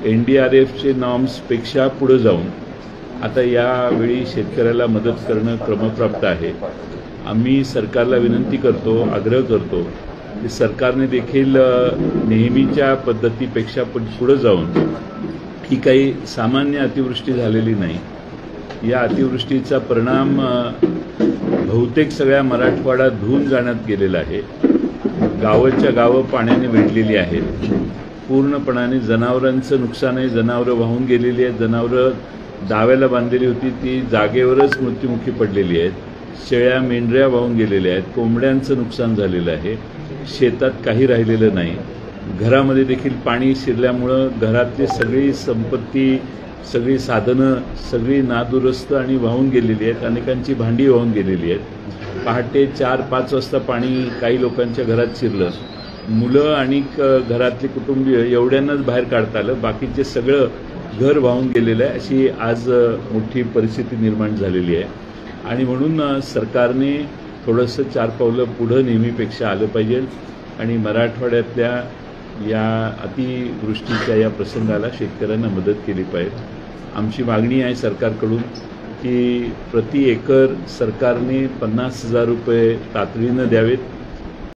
NDRFचे नॉर्म्सपेक्षा पुढे जाऊन आता यावेळी शेतकऱ्याला मदत करणं क्रमप्राप्त आहे। आम्ही सरकारला विनंती करतो, आग्रह करतो की सरकारने देखील नेहमीच्या पद्धतीपेक्षा पुढे जाऊन ही काही सामान्य अतिवृष्टी झालेली नाही। या अतिवृष्टीचा परिणाम बहुतेक सगळ्या मराठवाडा धुवून जाण्यात गेलेला आहे। गावाच्या गावं पाण्याने वेढलेली आहेत। पूर्णपणाने जनावरांचं नुकसान आहे। जनावरं वाहून गेलेली आहेत। जनावरं दाव्याला बांधलेली होती ती जागेवरच मृत्युमुखी पडलेली आहेत। शेळ्या मेंढऱ्या वाहून गेलेल्या आहेत। कोंबड्यांचं नुकसान झालेलं आहे। शेतात काही राहिलेलं नाही। घरामध्ये देखील पाणी शिरल्यामुळं घरातली सगळी संपत्ती, सगळी साधनं, सगळी नादुरुस्त आणि वाहून गेलेली आहेत। अनेकांची भांडी वाहून गेलेली आहेत। पहाटे 4-5 वाजता पाणी काही लोकांच्या घरात शिरलं। मुलं आणि घरातले कुटुंबीय एवढ्यांनाच बाहेर काढता आलं। बाकीचे सगळं घर वाहून गेलेलं आहे। अशी आज मोठी परिस्थिती निर्माण झालेली आहे आणि म्हणून सरकारने थोडंसं 4 पावलं पुढं नेहमीपेक्षा आलं पाहिजे आणि मराठवाड्यातल्या या अतिवृष्टीच्या या प्रसंगाला शेतकऱ्यांना मदत केली पाहिजे। आमची मागणी आहे सरकारकडून की प्रति एकर सरकारने 50,000 रुपये तातडीनं द्यावेत।